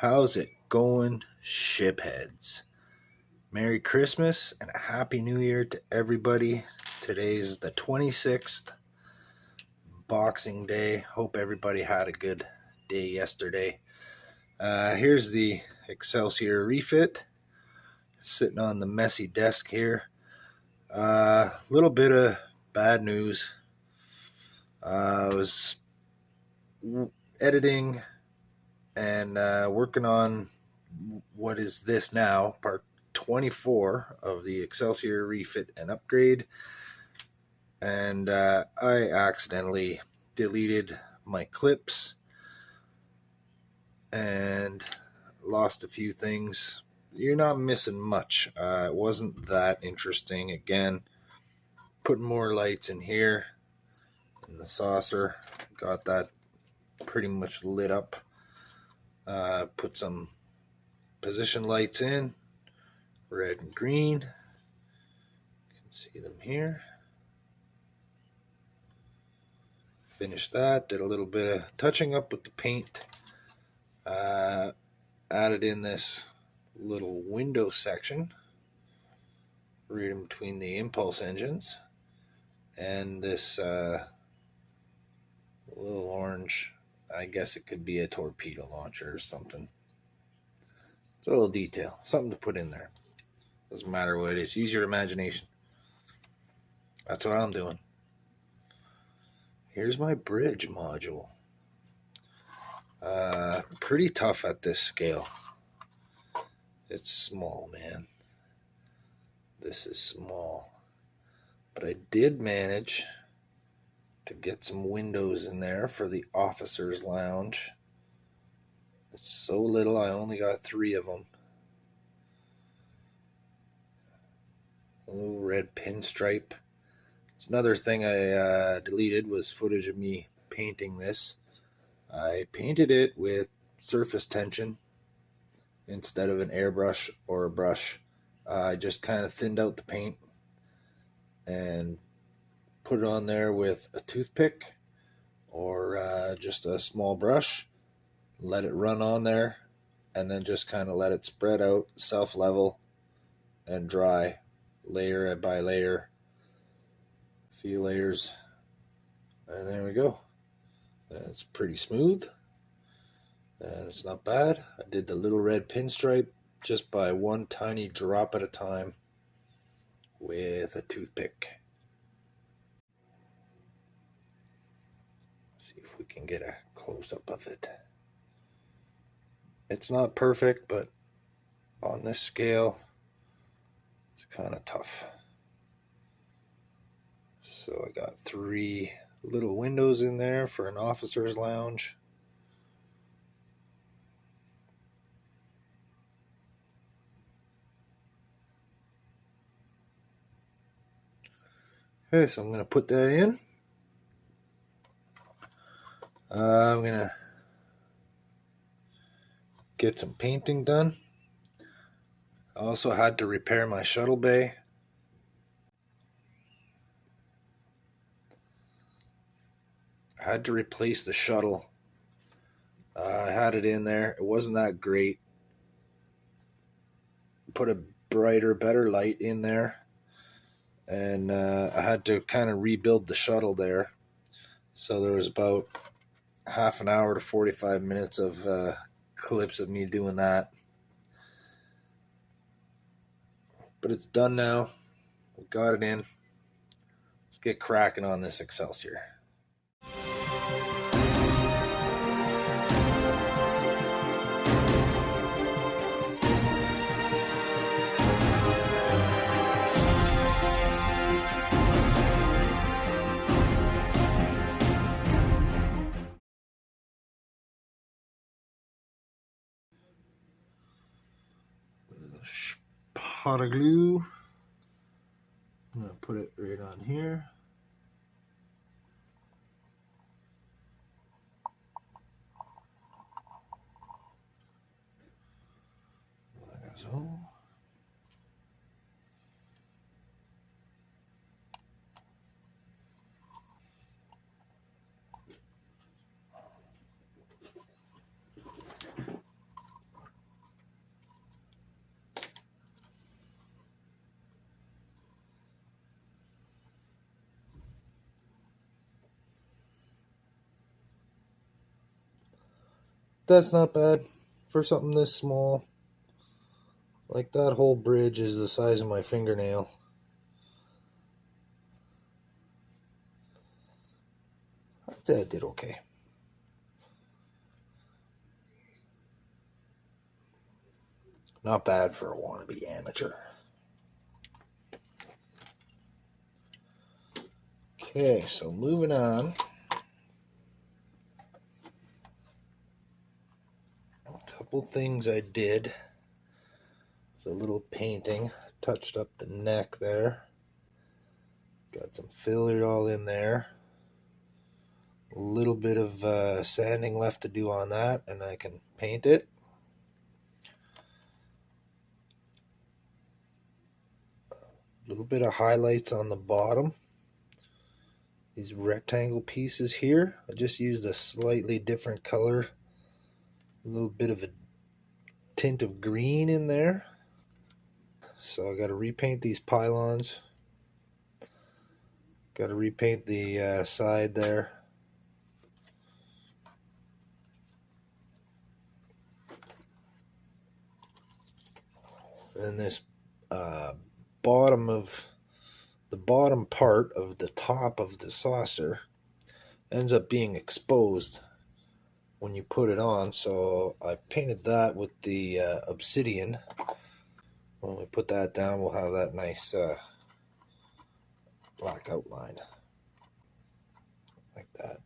How's it going, shipheads? Merry Christmas and a Happy New Year to everybody. Today's the 26th, Boxing Day. Hope everybody had a good day yesterday. Here's the Excelsior refit sitting on the messy desk here. Little bit of bad news. I was editing and working on what is this now, part 24 of the Excelsior refit and upgrade, and I accidentally deleted my clips and lost a few things. You're not missing much. It wasn't that interesting. Again, putting more lights in here in the saucer, got that pretty much lit up. Put some position lights in, red and green. You can see them here. Finished that, did a little bit of touching up with the paint. Added in this little window section right in between the impulse engines, and this little orange, I guess it could be a torpedo launcher or something. It's a little detail, something to put in there. Doesn't matter what it is, use your imagination. That's what I'm doing. Here's my bridge module. Pretty tough at this scale. It's small, man. This is small. But I did manage to get some windows in there for the officer's lounge. It's so little, I only got 3 of them. A little red pinstripe. It's another thing I deleted was footage of me painting this. I painted it with surface tension instead of an airbrush or a brush. I just kind of thinned out the paint and put it on there with a toothpick or just a small brush. Let it run on there and then just kind of let it spread out, self-level, and dry layer by layer. A few layers, and there we go. And it's pretty smooth and it's not bad. I did the little red pinstripe just by one tiny drop at a time with a toothpick. See if we can get a close-up of it. It's not perfect, but on this scale it's kind of tough. So I got 3 little windows in there for an officer's lounge. Okay, so I'm going to put that in. I'm going to get some painting done. I also had to repair my shuttle bay. I had to replace the shuttle. I had it in there. It wasn't that great. Put a brighter, better light in there. And I had to kind of rebuild the shuttle there. So there was about half an hour to 45 minutes of clips of me doing that. But it's done now. We got it in. Let's get cracking on this Excelsior. Pot of glue. I'm going to put it right on here. Like so. that's not bad for something this small. Like, that whole bridge is the size of my fingernail. I'd say I did okay. Not bad for a wannabe amateur. Okay, so moving on. A couple things I did. It's a little painting. Touched up the neck there. Got some filler all in there. A little bit of sanding left to do on that, and I can paint it. A little bit of highlights on the bottom. These rectangle pieces here, I just used a slightly different color. A little bit of a tint of green in there. So I got to repaint these pylons. Got to repaint the side there. And this bottom part of the top of the saucer ends up being exposed when you put it on, so I painted that with the obsidian. When we put that down, we'll have that nice black outline like that.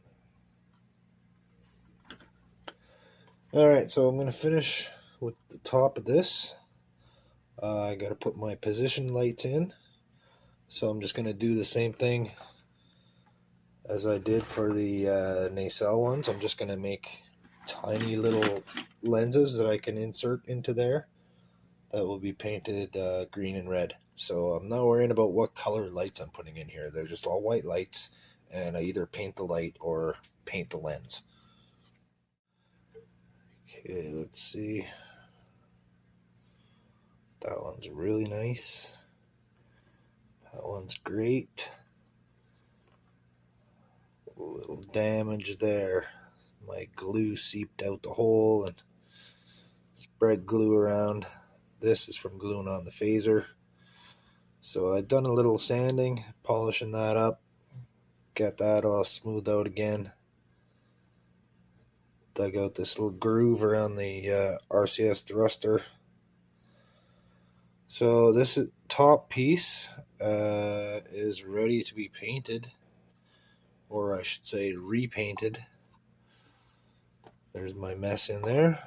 Alright, so I'm going to finish with the top of this. I got to put my position lights in, so I'm just going to do the same thing as I did for the nacelle ones. I'm just going to make tiny little lenses that I can insert into there that will be painted green and red. So I'm not worrying about what color lights I'm putting in here. They're just all white lights, and I either paint the light or paint the lens. Okay, let's see. That one's really nice. That one's great. A little damage there. My glue seeped out the hole and spread glue around. This is from gluing on the phaser. So I've done a little sanding, polishing that up, got that all smoothed out again. Dug out this little groove around the RCS thruster. So this top piece is ready to be painted, or I should say repainted. There's my mess in there,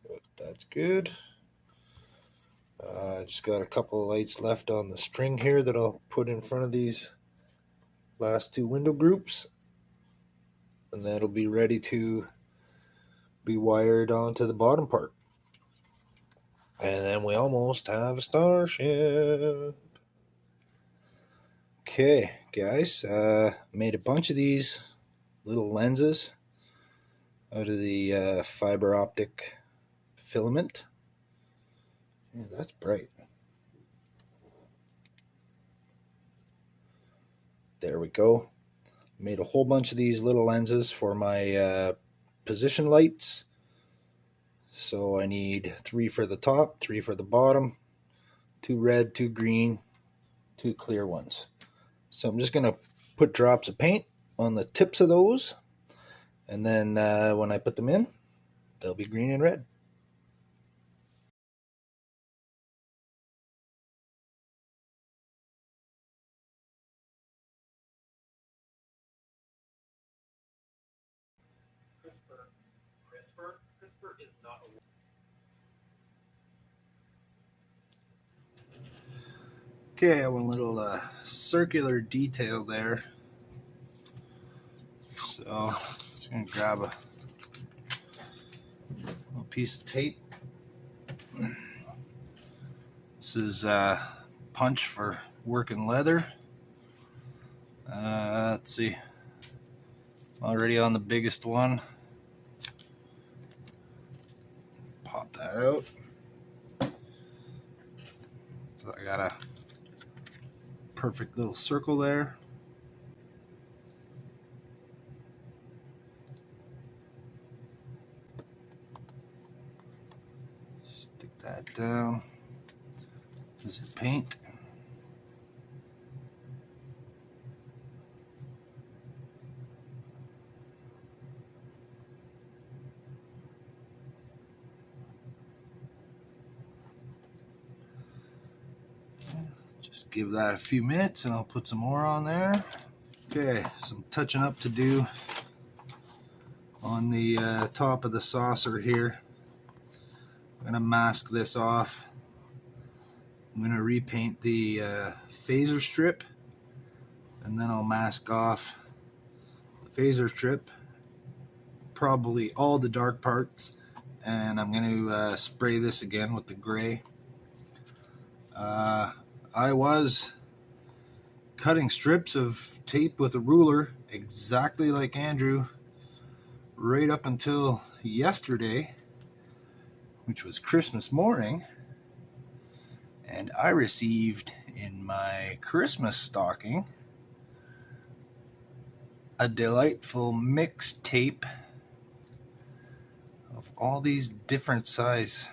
but that's good. Just got a couple of lights left on the string here that I'll put in front of these last two window groups, and that'll be ready to be wired onto the bottom part. And then we almost have a starship. Okay, guys, made a bunch of these little lenses out of the fiber optic filament. Yeah, that's bright. There we go. Made a whole bunch of these little lenses for my position lights. So I need 3 for the top, 3 for the bottom, 2 red, 2 green, 2 clear ones. So I'm just going to put drops of paint on the tips of those, and then when I put them in, they'll be green and red. CRISPR is not a... Okay, I have a little circular detail there. So I'm just going to grab a little piece of tape. This is punch for working leather. Let's see. Already on the biggest one. Pop that out. So I got a perfect little circle there. Stick that down. Does it paint? Just give that a few minutes and I'll put some more on there. Okay, some touching up to do on the top of the saucer here. I'm going to mask this off. I'm going to repaint the phaser strip, and then I'll mask off the phaser strip, probably all the dark parts, and I'm going to spray this again with the gray. I was cutting strips of tape with a ruler exactly like Andrew right up until yesterday, which was Christmas morning, and I received in my Christmas stocking a delightful mixed tape of all these different size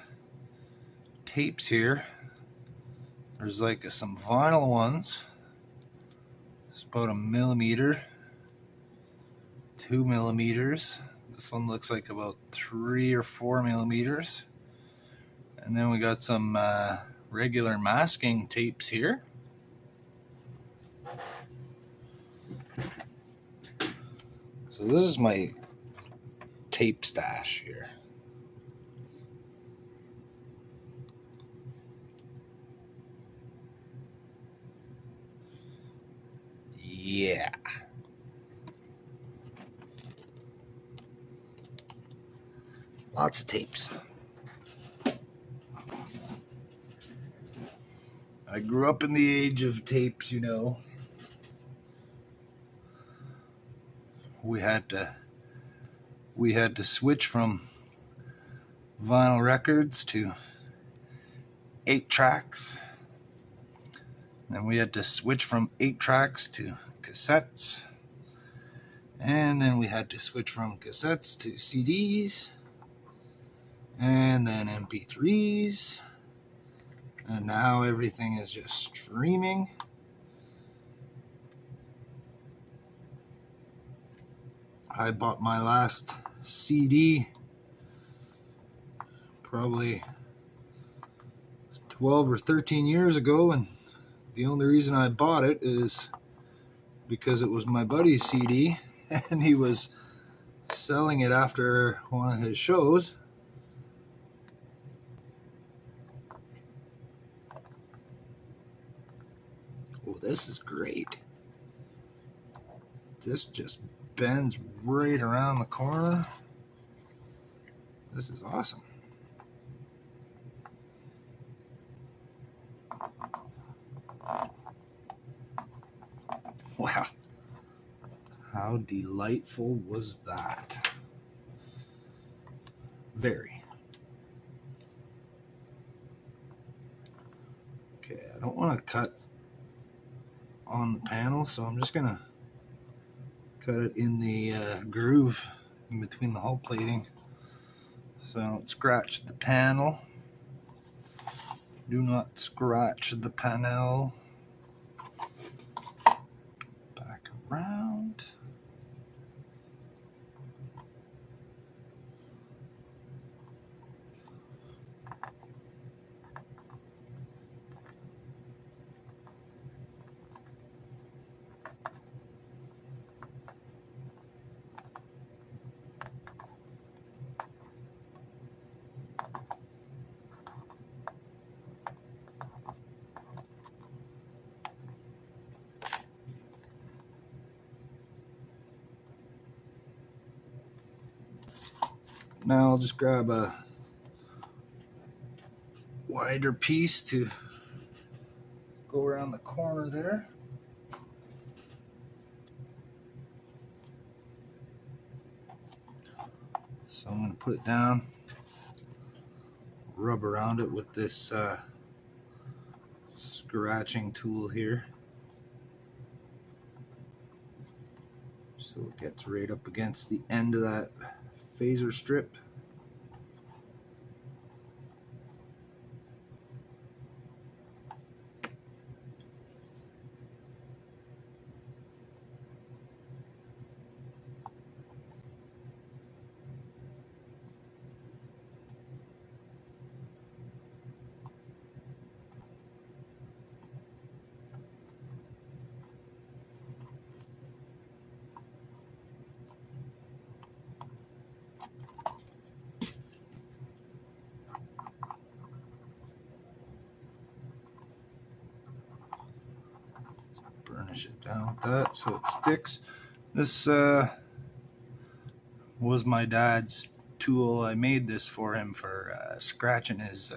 tapes here. There's like some vinyl ones. It's about 1 millimeter, 2 millimeters. This one looks like about 3 or 4 millimeters. And then we got some regular masking tapes here. So this is my tape stash here. Yeah. Lots of tapes. I grew up in the age of tapes, you know. We had to switch from vinyl records to 8 tracks. Then we had to switch from 8 tracks to cassettes. And then we had to switch from cassettes to CDs. And then MP3s. And now everything is just streaming. I bought my last CD probably 12 or 13 years ago, and the only reason I bought it is because it was my buddy's CD and he was selling it after one of his shows. Oh, this is great. This just bends right around the corner. This is awesome. Wow. How delightful was that? Very. Okay, I don't want to cut on the panel, so I'm just going to cut it in the groove in between the hull plating. So don't scratch the panel. Do not scratch the panel. Back around. Now I'll just grab a wider piece to go around the corner there. So I'm going to put it down, rub around it with this scratching tool here, so it gets right up against the end of that phaser strip. burnish it down with that so it sticks. This was my dad's tool. I made this for him for scratching his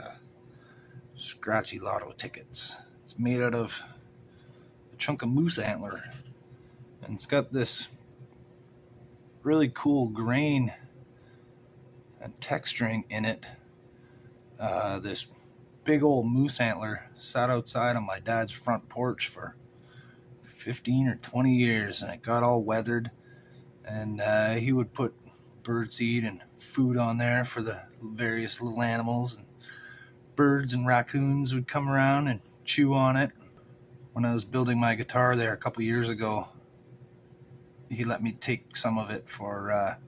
scratchy lotto tickets. It's made out of a chunk of moose antler, and it's got this really cool grain and texturing in it. This big old moose antler sat outside on my dad's front porch for 15 or 20 years, and it got all weathered, and he would put birdseed and food on there for the various little animals, and birds and raccoons would come around and chew on it. When I was building my guitar there a couple years ago, he let me take some of it for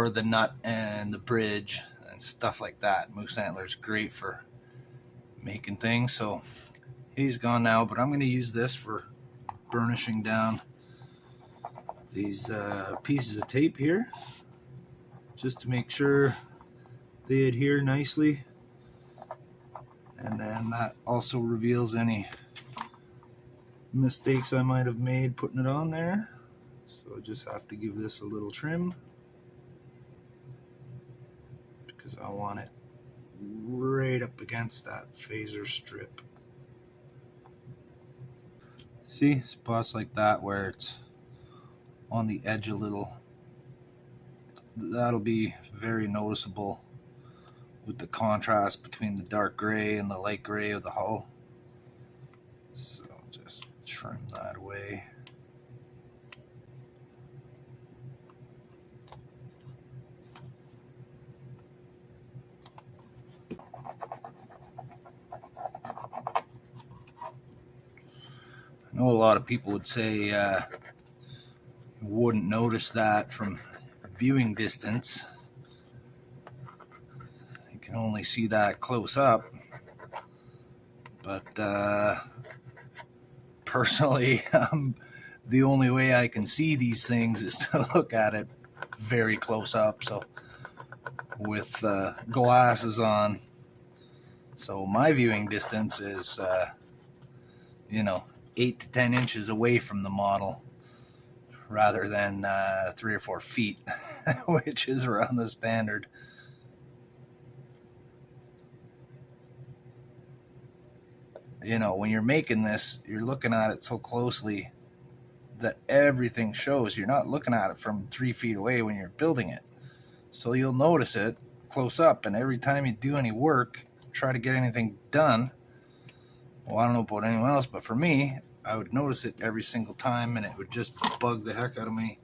the nut and the bridge and stuff like that. Moose antler's great for making things. So he's gone now, but I'm going to use this for burnishing down these pieces of tape here, just to make sure they adhere nicely. And then that also reveals any mistakes I might have made putting it on there. So I just have to give this a little trim, because I want it right up against that phaser strip. See, spots like that where it's on the edge a little, that'll be very noticeable with the contrast between the dark gray and the light gray of the hull. So I'll just trim that away. I know a lot of people would say you wouldn't notice that from viewing distance. You can only see that close up. But personally, the only way I can see these things is to look at it very close up. So with glasses on, so my viewing distance is 8 to 10 inches away from the model, rather than 3 or 4 feet, which is around the standard. When you're making this, you're looking at it so closely that everything shows. You're not looking at it from 3 feet away when you're building it. So you'll notice it close up, and every time you do any work, try to get anything done, well, I don't know about anyone else, but for me, I would notice it every single time, and it would just bug the heck out of me,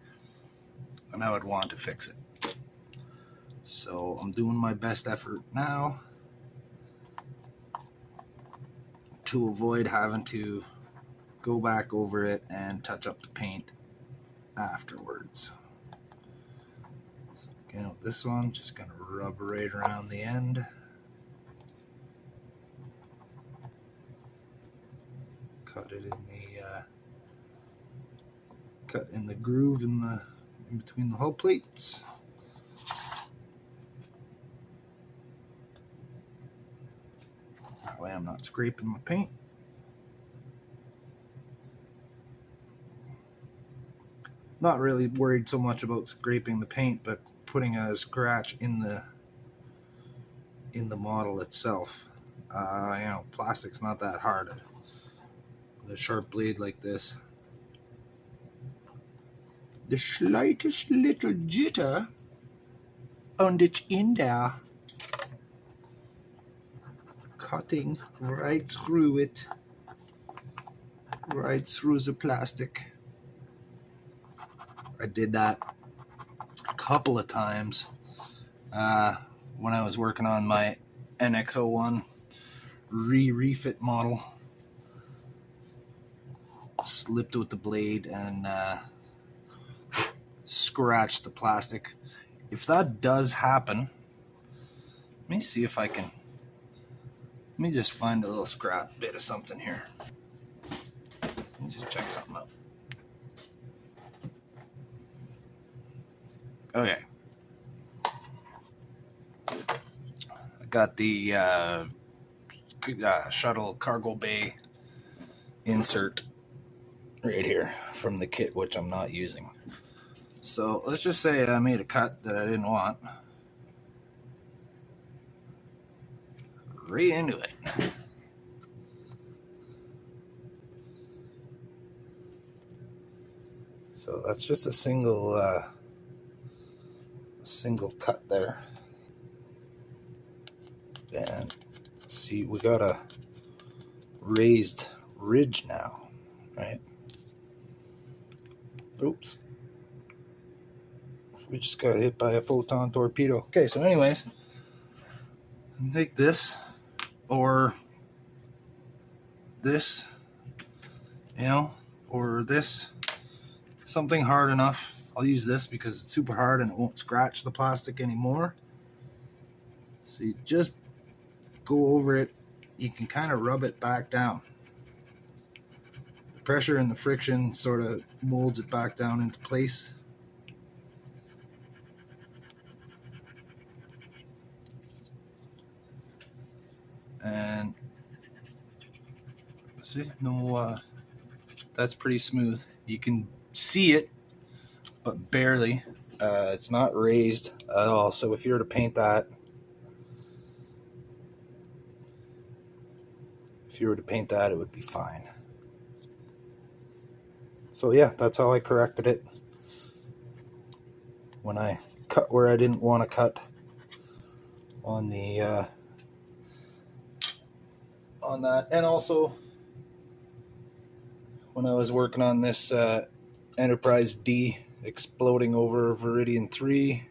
and I would want to fix it. So I'm doing my best effort now to avoid having to go back over it and touch up the paint afterwards. So again, with this one, just going to rub right around the end. Cut in the groove in between the hull plates. That way I'm not scraping my paint. Not really worried so much about scraping the paint, but putting a scratch in the model itself. Plastic's not that hard. With a sharp blade like this, the slightest little jitter and it's in there, cutting right through it, right through the plastic. I did that a couple of times when I was working on my NX01 refit model. Slipped with the blade and scratched the plastic. If that does happen, let me see if I can. Let me just find a little scrap bit of something here. Let me just check something out. Okay. I got the Shuttle cargo bay insert right here from the kit, which I'm not using. So let's just say I made a cut that I didn't want. Right into it. So that's just a single cut there. And see, we got a raised ridge now, right? Oops. We just got hit by a photon torpedo. Okay, so anyways, take this or this, or this, something hard enough. I'll use this because it's super hard and it won't scratch the plastic anymore. So you just go over it. You can kind of rub it back down. The pressure and the friction sort of molds it back down into place. And see, that's pretty smooth. You can see it, but barely. It's not raised at all. So if you were to paint that, it would be fine. So yeah, that's how I corrected it when I cut where I didn't want to cut on the on that. And also when I was working on this Enterprise D exploding over Viridian 3,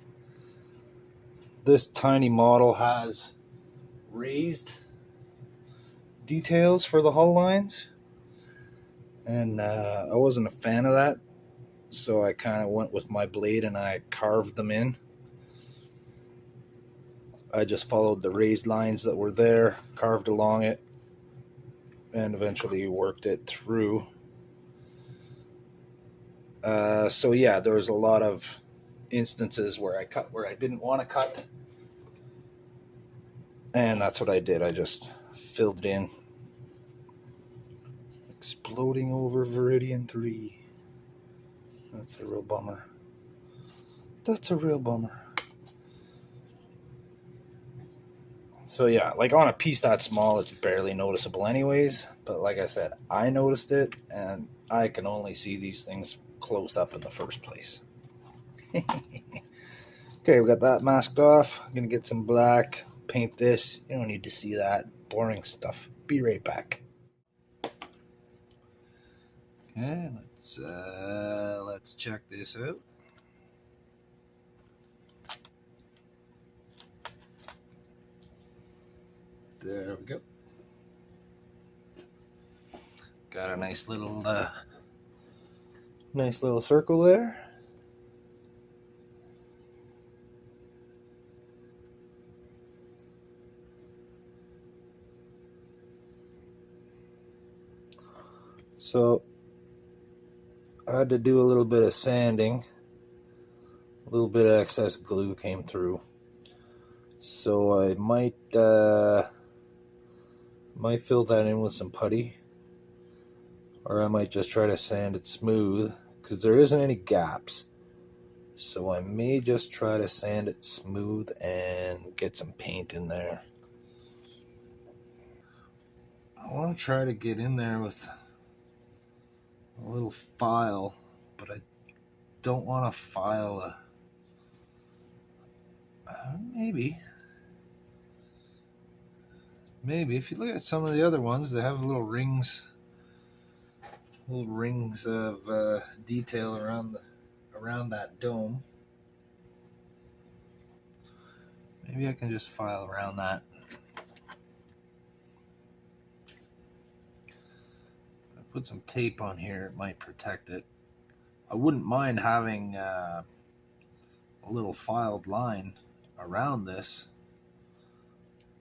this tiny model has raised details for the hull lines, and I wasn't a fan of that, so I kind of went with my blade and I carved them in. I just followed the raised lines that were there, carved along it, and eventually worked it through. So yeah, there was a lot of instances where I cut where I didn't want to cut, and that's what I did. I just filled it in. Exploding over Viridian 3. That's a real bummer. That's a real bummer. So yeah, like on a piece that small, it's barely noticeable anyways. But like I said, I noticed it, and I can only see these things close up in the first place. Okay, we got that masked off. I'm gonna get some black, paint this. You don't need to see that boring stuff. Be right back. Okay, let's check this out. There we go. Got a nice little circle there. So I had to do a little bit of sanding. A little bit of excess glue came through. So I might fill that in with some putty, or I might just try to sand it smooth because there isn't any gaps. So I may just try to sand it smooth and get some paint in there. I want to try to get in there with a little file, but I don't want to file maybe if you look at some of the other ones, they have little rings of detail around that dome. Maybe I can just file around that. If I put some tape on here, it might protect it. I wouldn't mind having a little filed line around this.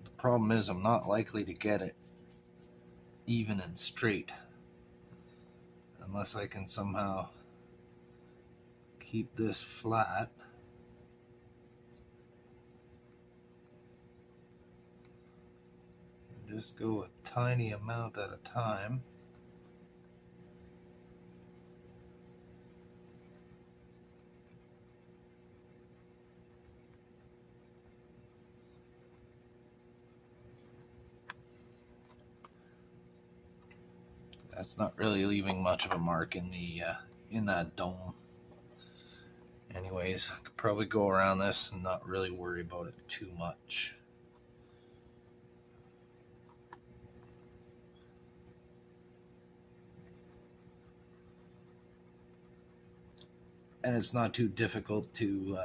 The problem is I'm not likely to get it even and straight unless I can somehow keep this flat. Just go a tiny amount at a time. That's not really leaving much of a mark in the in that dome. Anyways, I could probably go around this and not really worry about it too much. And it's not too difficult to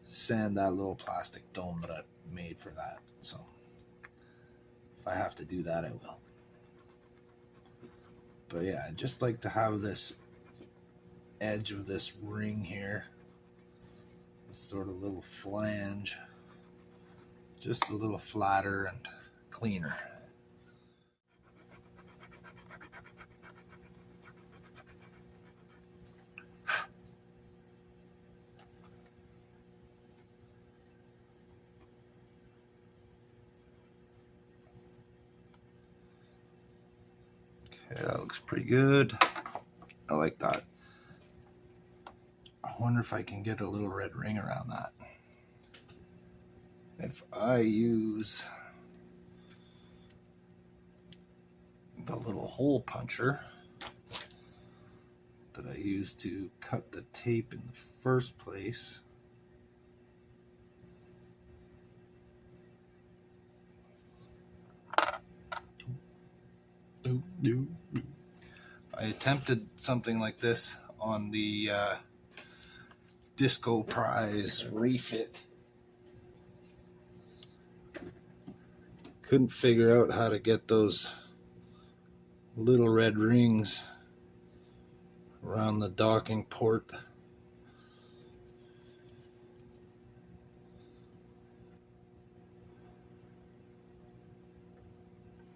sand that little plastic dome that I made for that. So if I have to do that, I will. But yeah, I just like to have this edge of this ring here, this sort of little flange, just a little flatter and cleaner. Okay, that looks pretty good. I like that. I wonder if I can get a little red ring around that. If I use the little hole puncher that I used to cut the tape in the first place, I attempted something like this on the Disco Prize refit. Couldn't figure out how to get those little red rings around the docking port.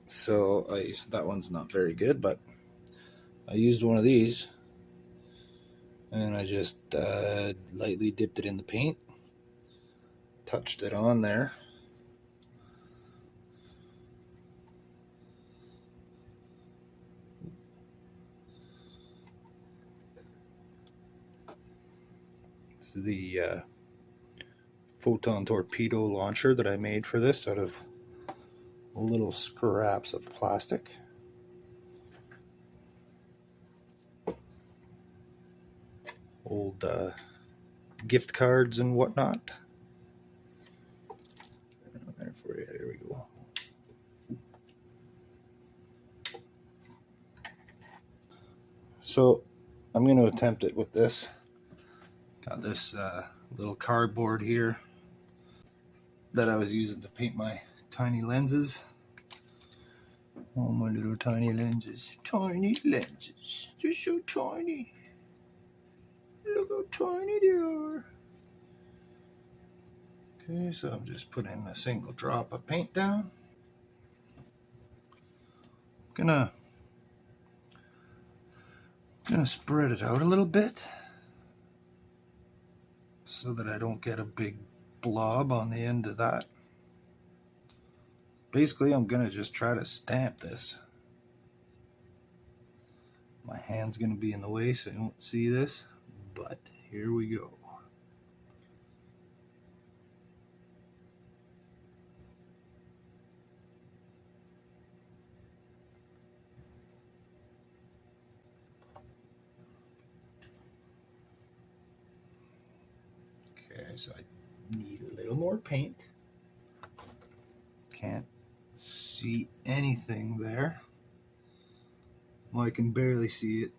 So that one's not very good, but I used one of these and I just lightly dipped it in the paint, touched it on there, this is the photon torpedo launcher that I made for this out of little scraps of plastic. Old gift cards and whatnot. There for you. There we go. So I'm going to attempt it with this. Got this little cardboard here that I was using to paint my tiny lenses. Oh, my little tiny lenses. Tiny lenses. They're so tiny. Look how tiny they are. Okay, so I'm just putting a single drop of paint down. Gonna spread it out a little bit so that I don't get a big blob on the end of that. Basically, I'm gonna just try to stamp this. My hand's gonna be in the way so you won't see this, but here we go. Okay, so I need a little more paint. Can't see anything there. Well, I can barely see it.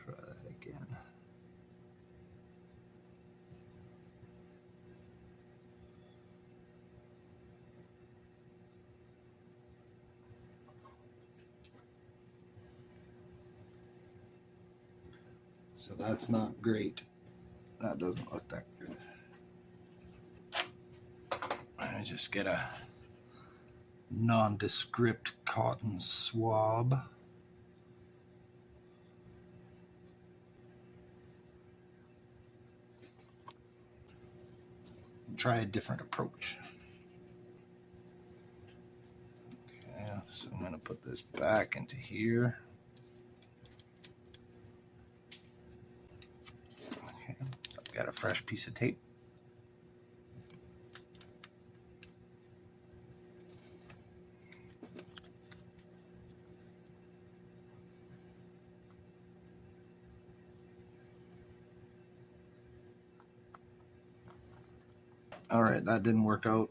Try that again. So that's not great. That doesn't look that good. I just get a nondescript cotton swab. Try a different approach. Okay, so I'm going to put this back into here. Okay, I've got a fresh piece of tape. Alright, that didn't work out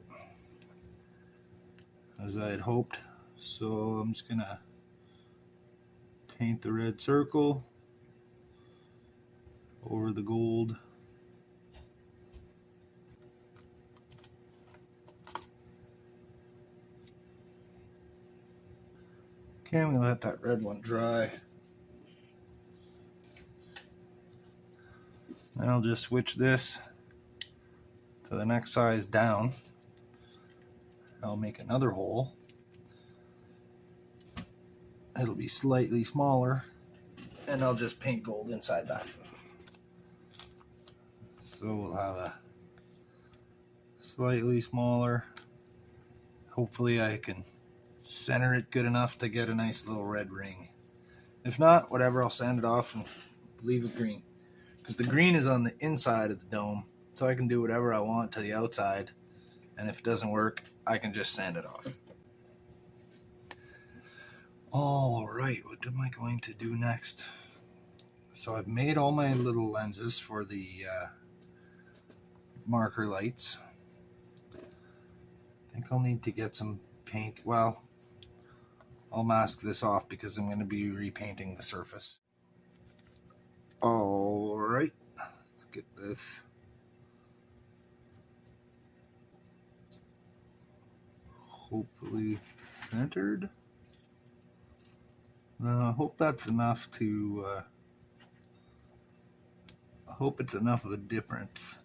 as I had hoped, so I'm just gonna paint the red circle over the gold. Okay, I'm gonna let that red one dry. Then I'll just switch this to the next size down. I'll make another hole. It'll be slightly smaller, and I'll just paint gold inside that. So we'll have a slightly smaller. Hopefully I can center it good enough to get a nice little red ring. If not, whatever, I'll sand it off and leave it green. Because the green is on the inside of the dome, so I can do whatever I want to the outside, and if it doesn't work, I can just sand it off. Alright, what am I going to do next? So I've made all my little lenses for the marker lights. I think I'll need to get some paint. Well, I'll mask this off because I'm going to be repainting the surface. Alright, let's get this. Hopefully centered. I hope that's enough to, I hope it's enough of a difference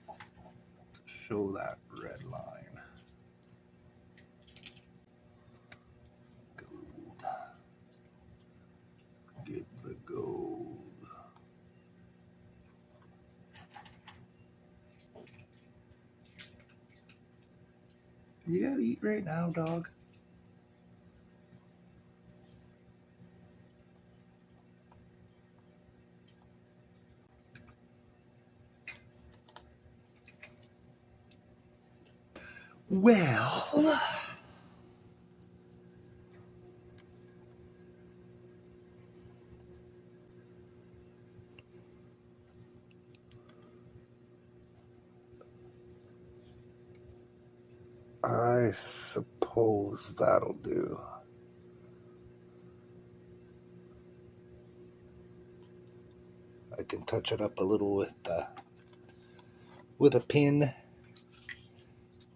to show that red line. Gold. Get the gold. You gotta eat right now, dog. Well, I suppose that'll do. I can touch it up a little with a pin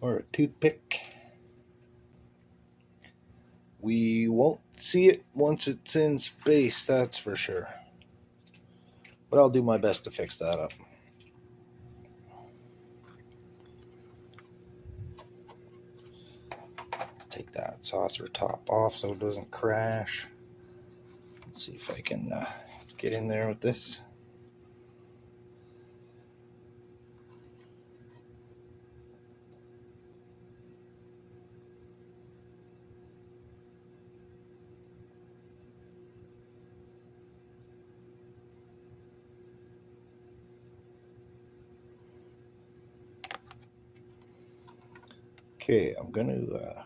or a toothpick. We won't see it once it's in space, that's for sure. But I'll do my best to fix that up. Let's take that saucer top off so it doesn't crash. Let's see if I can get in there with this. Okay, I'm gonna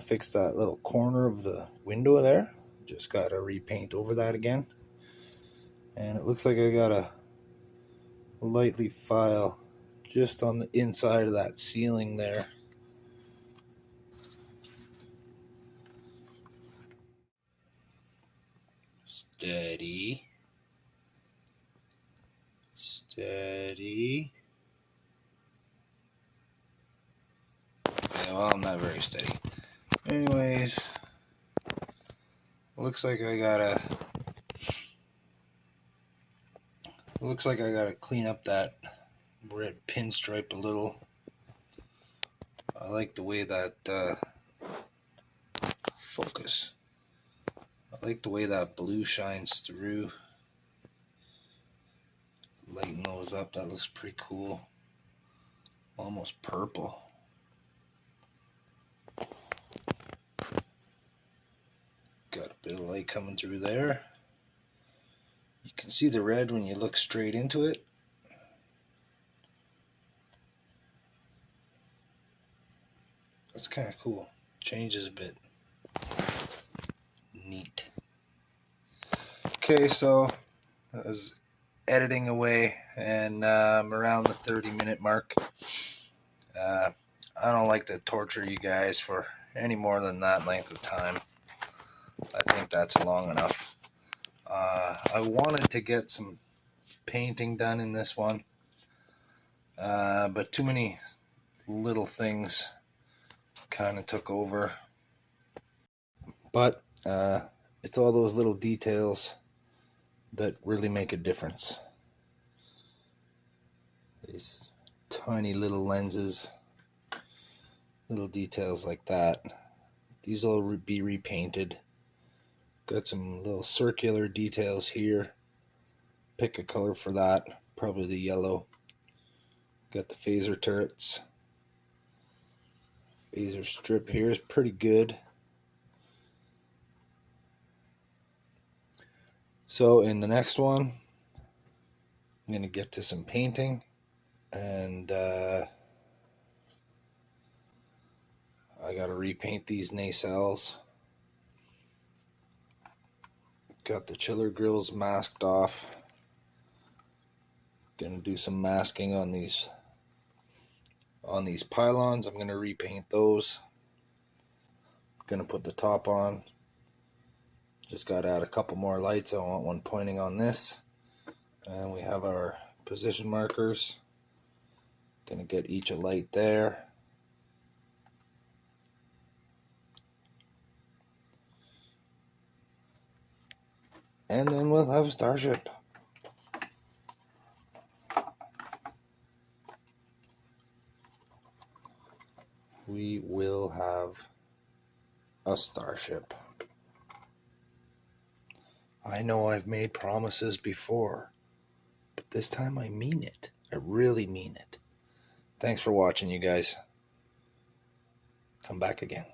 fix that little corner of the window there. Just gotta repaint over that again. And it looks like I gotta lightly file just on the inside of that ceiling there. Steady. Steady. Yeah, well, I'm not very steady. Anyways, looks like I gotta clean up that red pinstripe a little. I like the way that focus. I like the way that blue shines through. Lighten those up, that looks pretty cool. Almost purple. Got a bit of light coming through there. You can see the red when you look straight into it. That's kind of cool. Changes a bit. Neat. Okay, so as editing away, and around the 30-minute mark. I don't like to torture you guys for any more than that length of time. I think that's long enough. I wanted to get some painting done in this one, but too many little things kind of took over. But it's all those little details that really make a difference. These tiny little lenses, little details like that. These will be repainted. Got some little circular details here. Pick a color for that, probably the yellow. Got the phaser turrets. Phaser strip here is pretty good. So in the next one, I'm going to get to some painting, and I got to repaint these nacelles. Got the chiller grills masked off. Going to do some masking on these pylons. I'm going to repaint those. Going to put the top on. Just got to add a couple more lights. I want one pointing on this. And we have our position markers. Going to get each a light there. And then we'll have a starship. We will have a starship. I know I've made promises before, but this time I mean it. I really mean it. Thanks for watching, you guys. Come back again.